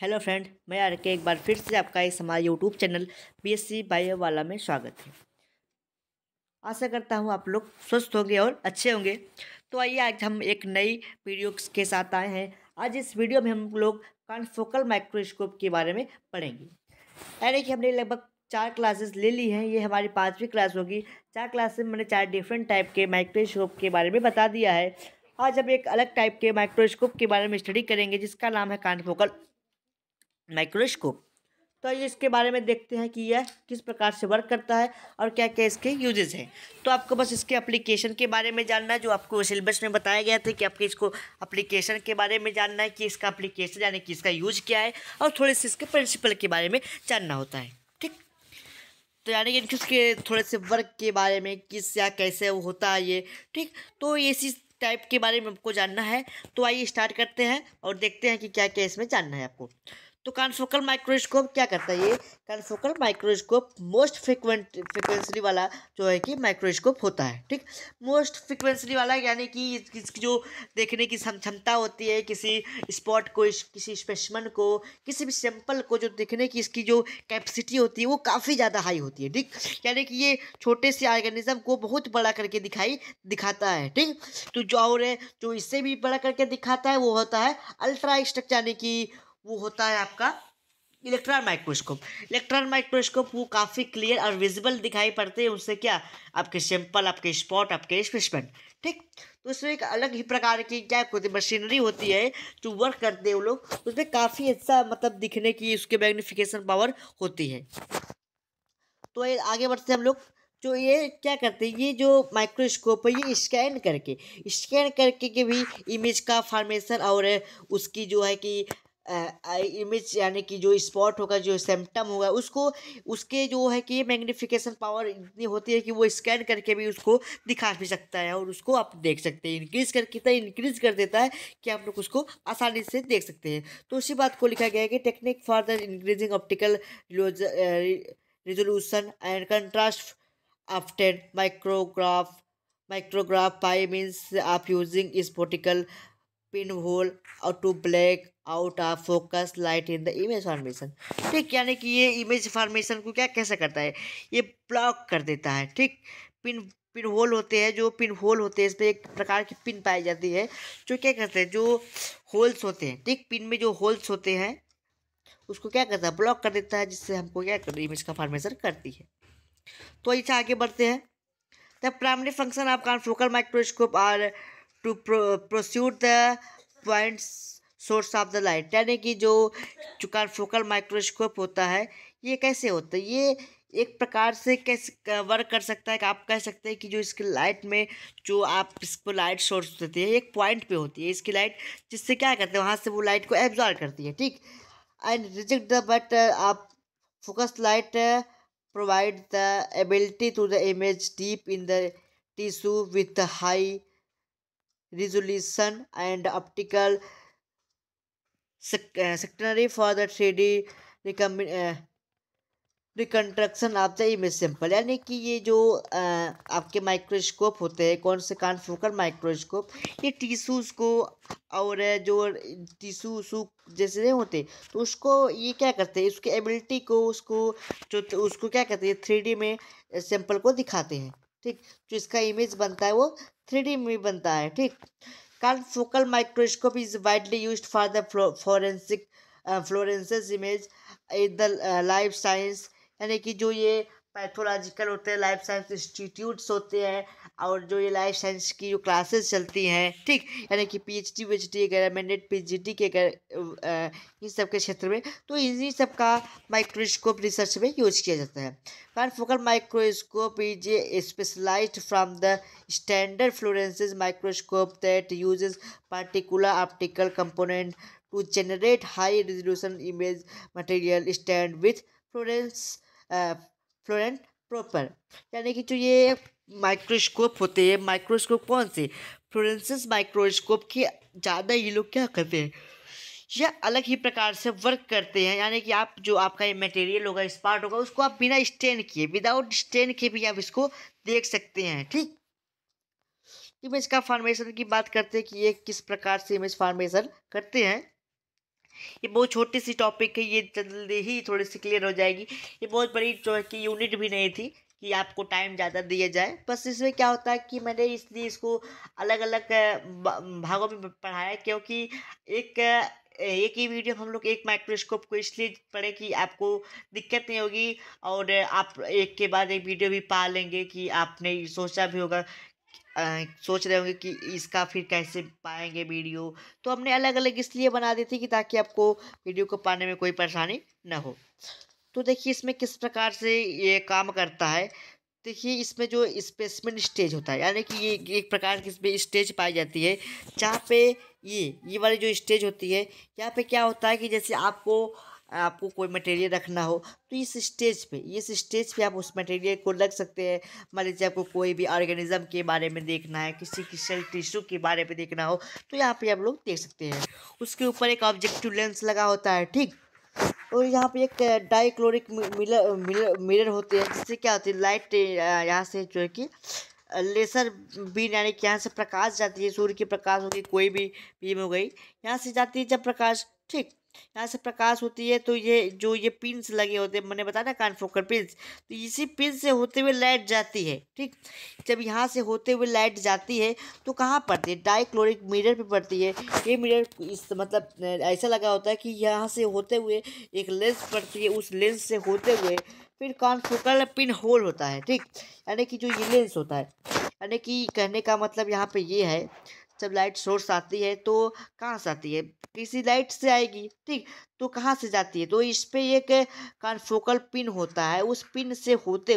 Hello friend, मैं are के एक बार फिर से आपका इस हमारे यूट्यूब चैनल बीएससी बायो वाला में स्वागत है। आशा करता हूँ आप लोग स्वस्थ होंगे और अच्छे होंगे। तो आइए आज हम एक नई वीडियो के साथ आए हैं। आज इस वीडियो में हम लोग कॉन्फोकल माइक्रोस्कोप के बारे में पढ़ेंगे। यानी कि हमने लगभग 4 क्लासेस ले ली हैं, ये हमारी 5वीं क्लास होगी। 4 क्लास में मैंने 4 डिफरेंट टाइप के माइक्रोस्कोप के बारे में बता दिया है। आज हम एक अलग टाइप के माइक्रोस्कोप के बारे में स्टडी करेंगे जिसका नाम है कॉन्फोकल माइक्रोस्कोप। तो आइए इसके बारे में देखते हैं कि यह किस प्रकार से वर्क करता है और क्या क्या इसके यूजेस हैं। तो आपको बस इसके एप्लीकेशन के बारे में जानना है, जो आपको सिलेबस में बताया गया था कि आपके इसको एप्लीकेशन के बारे में जानना है कि इसका एप्लीकेशन यानी कि इसका यूज क्या है, और थोड़े से इसके प्रिंसिपल के बारे में जानना होता है। ठीक, तो यानी कि इसके थोड़े से वर्क के बारे में किस या कैसे वो होता है ये। ठीक, तो ये इसी टाइप के बारे में आपको जानना है। तो आइए स्टार्ट करते हैं और देखते हैं कि क्या क्या इसमें जानना है आपको। तो कॉन्फोकल माइक्रोस्कोप क्या करता है? ये कॉन्फोकल माइक्रोस्कोप मोस्ट फ्रिक्वेंसी वाला जो है कि माइक्रोस्कोप होता है। ठीक, मोस्ट फ्रिक्वेंसी वाला यानी कि इसकी जो देखने की क्षमता होती है किसी स्पॉट को, किसी स्पेसिमेन को, किसी भी सैंपल को जो देखने की इसकी जो कैपेसिटी होती है वो काफ़ी ज़्यादा हाई होती है। ठीक, यानी कि ये छोटे से ऑर्गेनिज्म को बहुत बड़ा करके दिखाता है। ठीक, तो जो और है जो इससे भी बड़ा करके दिखाता है वो होता है अल्ट्रा स्ट्रक्चर, यानी कि वो होता है आपका इलेक्ट्रॉन माइक्रोस्कोप। इलेक्ट्रॉन माइक्रोस्कोप वो काफ़ी क्लियर और विजिबल दिखाई पड़ते हैं। उससे क्या, आपके सैंपल, आपके स्पॉट, आपके स्पेसिमेन। ठीक, तो उसमें एक अलग ही प्रकार की क्या होती है, मशीनरी होती है जो वर्क करते हैं वो लोग। उसमें काफ़ी अच्छा मतलब दिखने की उसके मैग्निफिकेशन पावर होती है। तो ये आगे बढ़ते हम लोग। जो ये क्या करते हैं, ये जो माइक्रोस्कोप है ये स्कैन करके के भी इमेज का फॉर्मेशन और उसकी जो है कि इमेज यानी कि जो स्पॉट होगा, जो सिम्टम होगा, उसको उसके जो है कि मैग्नीफिकेशन पावर इतनी होती है कि वो स्कैन करके भी उसको दिखा भी सकता है और उसको आप देख सकते हैं। इंक्रीज कर देता है कि आप लोग उसको आसानी से देख सकते हैं। तो उसी बात को लिखा गया है कि technique for the increasing optical resolution and contrast after micrograph by means of using spectacle pinhole or to black out of focus light in the image formation। ठीक, यानी कि ये इमेज फॉर्मेशन को क्या कैसे करता है, ये ब्लॉक कर देता है। ठीक, पिन होल होते हैं, जो पिन होल होते हैं इस पर एक प्रकार की पिन पाई जाती है जो क्या करते हैं, जो होल्स होते हैं। ठीक, पिन में जो होल्स होते हैं उसको क्या करता है, ब्लॉक कर देता है, जिससे हमको क्या कर इमेज का फॉर्मेशन करती है। तो ऐसे आगे बढ़ते हैं। The primary function of confocal microscope are to pursue the points source of the light. यानी कि जो कॉन्फोकल माइक्रोस्कोप होता है ये कैसे होता है, ये एक प्रकार से कैसे वर्क कर सकता है कि आप कह सकते हैं कि जो इसकी लाइट में जो आप इसको लाइट सोर्स देते हैं एक पॉइंट पे होती है इसकी लाइट, जिससे क्या करते हैं वहाँ से वो लाइट को एब्जॉर्ब करती है। ठीक, and reject the but focus light provide the ability to the image deep in the tissue with the high resolution and optical secondary for the 3D reconstruction of the image sample. यानी कि ये जो आपके microscope होते हैं, कौन से confocal microscope, ये टिश्यूज़ को और जो टिश्यू उसू जैसे नहीं होते तो उसको ये क्या करते हैं, उसकी एबिलिटी को उसको क्या कहते हैं 3D में सैंपल को दिखाते हैं। ठीक, जो इसका इमेज बनता है वो 3D में बनता है। ठीक, confocal microscope is widely used for the forensic fluorescence image in the life science. यानी कि जो ये पैथोलॉजिकल होते हैं, लाइफ साइंस इंस्टीट्यूट्स होते हैं और जो ये लाइफ साइंस की जो क्लासेस चलती हैं। ठीक, यानी कि पीएचडी वीएचडी वगैरह मैंडेट पीजीटी के इन सब के क्षेत्र में, तो इन्हीं सब का माइक्रोस्कोप रिसर्च में यूज किया जाता है। Confocal microscope is specialised from the standard fluorescence microscope that uses particular optical component to generate high resolution image material stand with fluorescence fluorescent proper. यानी कि जो ये माइक्रोस्कोप होते हैं, माइक्रोस्कोप कौन से, फ्लोरेंसिस माइक्रोस्कोप की ज़्यादा ये लोग क्या करते हैं, यह अलग ही प्रकार से वर्क करते हैं। यानी कि आप जो आपका ये मटेरियल होगा, स्पॉट होगा, उसको आप बिना स्टेन किए, विदाउट स्टेन के भी आप इसको देख सकते हैं। ठीक, इमेज का फॉर्मेशन की बात करते हैं कि ये किस प्रकार से इमेज फॉर्मेशन करते हैं। ये बहुत छोटी सी टॉपिक है, ये जल्दी ही थोड़ी सी क्लियर हो जाएगी। ये बहुत बड़ी जो है कि यूनिट भी नहीं थी कि आपको टाइम ज़्यादा दिया जाए। बस इसमें क्या होता है कि मैंने इसलिए इसको अलग अलग भागों में पढ़ाया, क्योंकि एक ही वीडियो हम लोग एक माइक्रोस्कोप को इसलिए पढ़े कि आपको दिक्कत नहीं होगी, और आप एक के बाद एक वीडियो भी पा लेंगे कि आपने सोचा भी होगा, सोच रहे होंगे कि इसका फिर कैसे पाएंगे वीडियो। तो हमने अलग अलग इसलिए बना दी थी कि ताकि आपको वीडियो को पाने में कोई परेशानी ना हो। तो देखिए इसमें किस प्रकार से ये काम करता है। देखिए इसमें जो स्पेसिमेन स्टेज होता है, यानी कि ये एक प्रकार की इसमें स्टेज पाई जाती है, जहाँ पे ये वाली जो स्टेज होती है, यहाँ पे क्या होता है कि जैसे आपको आपको कोई मटेरियल रखना हो, तो इस स्टेज पे आप उस मटेरियल को रख सकते हैं। मान लीजिए आपको कोई भी ऑर्गेनिज्म के बारे में देखना है, किसी की सेल टिश्यू के बारे में देखना हो, तो यहाँ पे आप लोग देख सकते हैं। उसके ऊपर एक ऑब्जेक्टिव लेंस लगा होता है, ठीक। और यहाँ पे एक डाइक्लोरिक मिरर होते हैं, जिससे क्या होती है, लाइट यहाँ से जो है कि लेसर बीम, यानी कि यहाँ से प्रकाश जाती है, सूर्य की प्रकाश होगी, कोई भी बीम हो गई, यहाँ से जाती है जब प्रकाश, ठीक। यहाँ से प्रकाश होती है, तो ये पिंस लगे होते हैं, मैंने बताया ना, कॉन्फोकल पिंस, तो इसी पिन से होते हुए लाइट जाती है, ठीक। जब यहाँ से होते हुए लाइट जाती है तो कहाँ पड़ती है, डाइक्लोरिक मिरर पे पड़ती है। ये मिरर इस मतलब ऐसा लगा होता है कि यहाँ से होते हुए एक लेंस पड़ती है, उस लेंस से होते हुए फिर कॉन्फोकल पिन होल होता है, ठीक। यानी कि जो ये लेंस होता है, यानी कि कहने का मतलब यहाँ पे ये है, जब लाइट सोर्स आती है तो कहाँ से आती है, किसी लाइट से आएगी, ठीक। तो कहाँ से जाती है, तो इस पे एक कॉन्फोकल पिन होता है, उस पिन से होते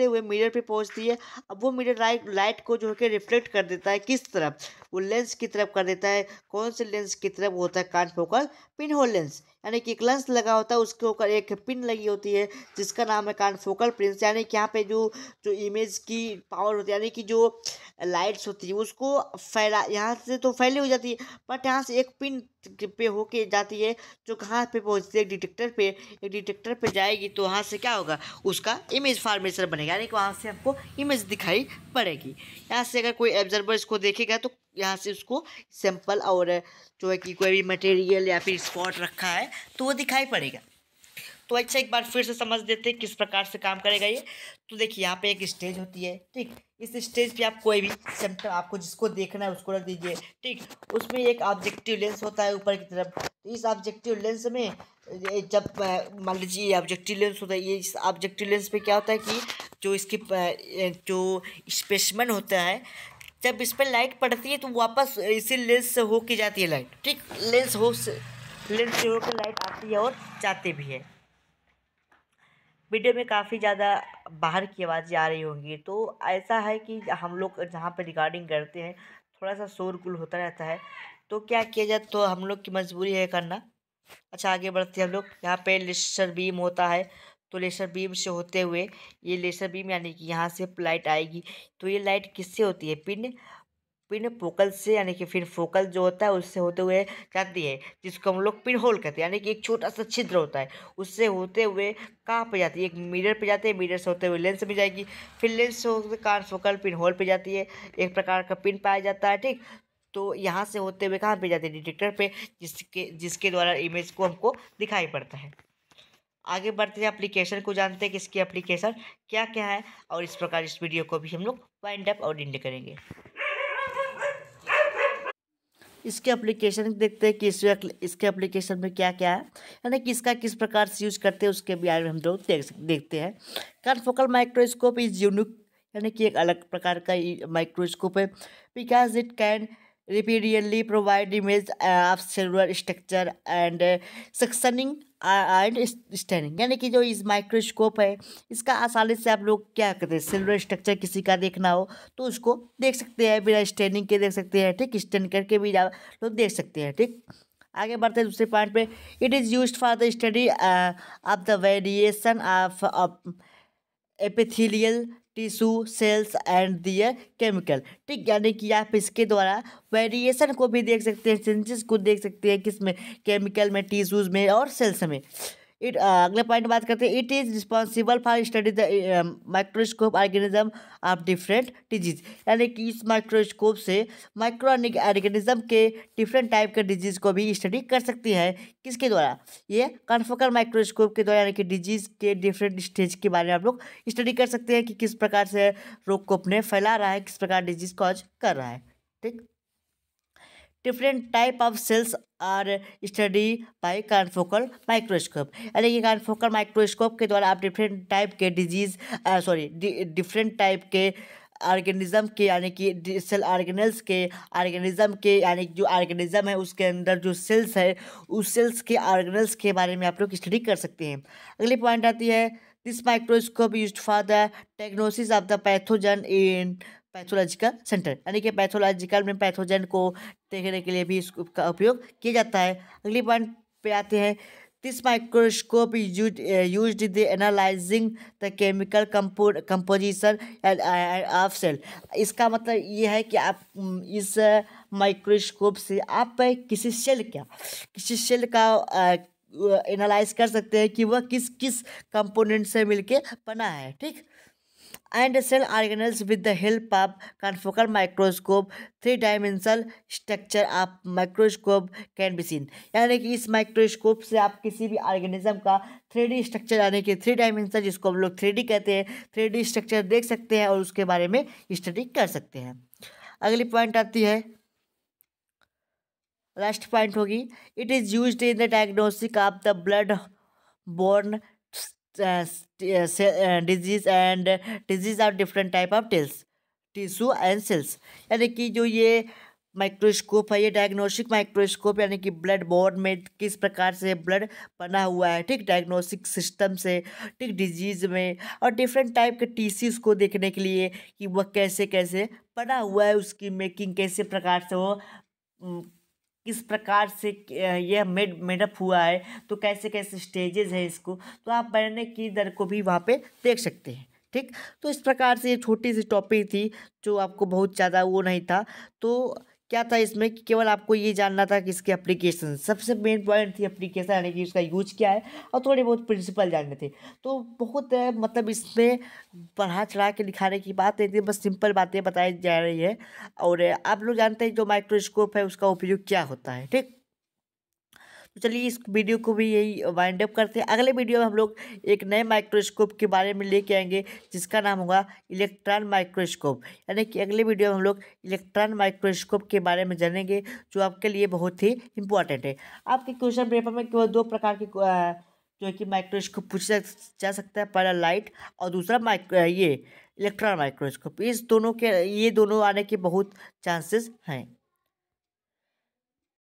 हुए मिरर पे पहुंचती है। अब वो मिरर लाइट को जो है कि रिफ्लेक्ट कर देता है, किस तरफ, वो लेंस की तरफ कर देता है। कौन से लेंस की तरफ होता है, कॉन्फोकल पिन होल लेंस, यानी कि एक लेंस लगा होता है, उसके ऊपर एक पिन लगी होती है जिसका नाम है कॉन्फोकल पिन। यानी कि यहाँ पे जो जो इमेज की पावर होती है, यानी कि जो लाइट्स होती है उसको फैला, यहाँ से तो फैली हो जाती है, बट यहाँ से एक पिन पे होके जाती है, जो कहाँ पे पहुँचती है, डिटेक्टर पे। एक डिटेक्टर पे जाएगी तो वहाँ से क्या होगा, उसका इमेज फॉर्मेशन बनेगा, यानी कि वहाँ से हमको इमेज दिखाई पड़ेगी। यहाँ से अगर कोई ऑब्जर्वर इसको देखेगा तो यहाँ से उसको सैंपल और जो है कि कोई भी मटेरियल या फिर स्पॉट रखा है तो वो दिखाई पड़ेगा। तो अच्छा एक बार फिर से समझ देते हैं किस प्रकार से काम करेगा ये। तो देखिए यहाँ पे एक स्टेज होती है, ठीक। इस स्टेज पे आप कोई भी सैंपल, आपको जिसको देखना है उसको रख दीजिए, ठीक। उसमें एक ऑब्जेक्टिव लेंस होता है ऊपर की तरफ। तो इस ऑब्जेक्टिव लेंस में जब मान लीजिए ये ऑब्जेक्टिव लेंस होता है, ये इस ऑब्जेक्टिव लेंस पे क्या होता है कि जो इसकी जो स्पेसिमेन होता है, जब इस पर लाइट पड़ती है तो वापस इसी लेंस से होके जाती है लाइट, ठीक। लेंस से होकर लाइट आती है और जाती भी है। वीडियो में काफ़ी ज़्यादा बाहर की आवाज़ें आ रही होंगी, तो ऐसा है कि हम लोग जहाँ पे रिकॉर्डिंग करते हैं थोड़ा सा शोरगुल होता रहता है, तो क्या किया जाए, तो हम लोग की मजबूरी है करना। अच्छा आगे बढ़ते हैं हम लोग। यहाँ पे लेसर बीम होता है, तो लेसर बीम से होते हुए ये लेसर बीम, यानी कि यहाँ से लाइट आएगी, तो ये लाइट किससे होती है, पिन फोकल से, यानी कि फिर फोकल जो होता है उससे होते हुए जाती है, जिसको हम लोग पिन होल कहते हैं, यानी कि एक छोटा सा छिद्र होता है, उससे होते हुए कहाँ पे जाती है, एक मिरर पे जाती है, मिरर से होते हुए लेंस में जाएगी, फिर लेंस से होते कॉन्फोकल पिन होल पे जाती है, एक प्रकार का पिन पाया जाता है, ठीक। तो यहाँ से होते हुए कहाँ पे जाती है, डिटेक्टर पे, जिसके द्वारा इमेज को हमको दिखाई पड़ता है। आगे बढ़ते हैं, एप्लीकेशन को जानते हैं कि इसकी एप्लीकेशन क्या क्या है, और इस प्रकार इस वीडियो को भी हम लोग वाइंड अप और एंड करेंगे। इसके एप्लीकेशन देखते हैं कि इसके एप्लीकेशन में क्या क्या है, यानी कि इसका किस प्रकार से यूज करते हैं उसके बारे में हम लोग देखते हैं। कॉन्फोकल माइक्रोस्कोप इज यूनिक, यानी कि एक अलग प्रकार का माइक्रोस्कोप है, because it can repeatedly provide image of cellular structure and sectioning and staining, यानी कि जो इस माइक्रोस्कोप है इसका आसानी से आप लोग क्या करते हैं, सेलुलर स्ट्रक्चर किसी का देखना हो तो उसको देख सकते हैं, बिना स्टैनिंग के देख सकते हैं, ठीक। स्टैन करके भी लोग देख सकते हैं, ठीक। आगे बढ़ते हैं दूसरे पॉइंट पे। It is used for the study of the variation of epithelial tissue cells and their chemical, ठीक। यानी कि आप इसके द्वारा वेरिएशन को भी देख सकते हैं, चेंजेस को देख सकते हैं, किस में, केमिकल में, टिश्यूज़ में और सेल्स में। अगले पॉइंट बात करते हैं, it is responsible for study the microscope organism of different disease. यानी कि इस माइक्रोस्कोप से माइक्रो ऑर्गेनिज्म के डिफरेंट टाइप के डिजीज को भी स्टडी कर सकती है। किसके द्वारा? ये कॉन्फोकल माइक्रोस्कोप के द्वारा, यानी कि डिजीज के डिफरेंट स्टेज के बारे में आप लोग स्टडी कर सकते हैं कि किस प्रकार से रोग को अपने फैला रहा है, किस प्रकार डिजीज कॉज कर रहा है। ठीक। Different type of cells are study by confocal microscope. यानी कि कॉन्फोकल माइक्रोस्कोप के द्वारा आप डिफरेंट टाइप के डिजीज डिफरेंट टाइप के ऑर्गेनिज्म के, यानी कि सेल ऑर्गेनल्स के, ऑर्गेनिज्म के, यानी कि जो ऑर्गेनिज्म है उसके अंदर जो सेल्स है उस सेल्स के ऑर्गेनल्स के बारे में आप लोग स्टडी कर सकते हैं। अगली पॉइंट आती है, this microscope used for the diagnosis of the pathogen in pathological centre. यानी कि पैथोलॉजिकल में पैथोजन को देखने के लिए भी इसका उपयोग किया जाता है। अगली पॉइंट पे आते हैं, this microscope is used in analysing the chemical composition of cell. इसका मतलब ये है कि आप इस माइक्रोस्कोप से आप किसी सेल का एनालाइज कर सकते हैं कि वह किस किस कंपोनेंट से मिलके बना है। ठीक। and cell organelles with the help of confocal microscope, three-dimensional structure of microscope can be seen। यानी कि इस माइक्रोस्कोप से आप किसी भी ऑर्गेनिज्म का 3D स्ट्रक्चर, यानी कि 3 डायमेंशन, जिसको हम लोग 3D कहते हैं, 3D स्ट्रक्चर देख सकते हैं और उसके बारे में स्टडी कर सकते हैं। अगली पॉइंट आती है, लास्ट पॉइंट होगी, it is used in the diagnostic of the blood borne disease and disease are different type of tissue and cells. यानी कि जो ये माइक्रोस्कोप है, ये डायग्नोस्टिक माइक्रोस्कोप, यानी कि ब्लड बोर्न में किस प्रकार से ब्लड बना हुआ है, ठीक, डायग्नोस्टिक सिस्टम से, ठीक, डिजीज में, और डिफरेंट टाइप के टिश्यूज़ को देखने के लिए कि वह कैसे कैसे बना हुआ है, उसकी मेकिंग कैसे प्रकार से वो किस प्रकार से यह मेडअप हुआ है, तो कैसे कैसे स्टेजेस है इसको, तो आप बनने की दर को भी वहाँ पे देख सकते हैं। ठीक। तो इस प्रकार से ये छोटी सी टॉपिक थी जो आपको बहुत ज़्यादा वो नहीं था। तो क्या था इसमें कि केवल आपको ये जानना था कि इसके एप्लीकेशन, सबसे मेन पॉइंट थी एप्लीकेशन, यानी कि उसका यूज क्या है, और थोड़े बहुत प्रिंसिपल जानने थे। तो बहुत मतलब इसमें बढ़ा चढ़ा के दिखाने की बात नहीं थी, बस सिंपल बातें बताई जा रही है। और आप लोग जानते हैं जो माइक्रोस्कोप है उसका उपयोग क्या होता है। ठीक। तो चलिए इस वीडियो को भी यही वाइंड अप करते हैं। अगले वीडियो में हम लोग एक नए माइक्रोस्कोप के बारे में लेके आएंगे जिसका नाम होगा इलेक्ट्रॉन माइक्रोस्कोप। यानी कि अगले वीडियो में हम लोग इलेक्ट्रॉन माइक्रोस्कोप के बारे में जानेंगे जो आपके लिए बहुत ही इंपॉर्टेंट है। आपके क्वेश्चन पेपर में केवल 2 प्रकार के जो है कि माइक्रोस्कोप पूछा जा सकता है, पहला लाइट और दूसरा ये इलेक्ट्रॉन माइक्रोस्कोप। ये दोनों आने के बहुत चांसेस हैं।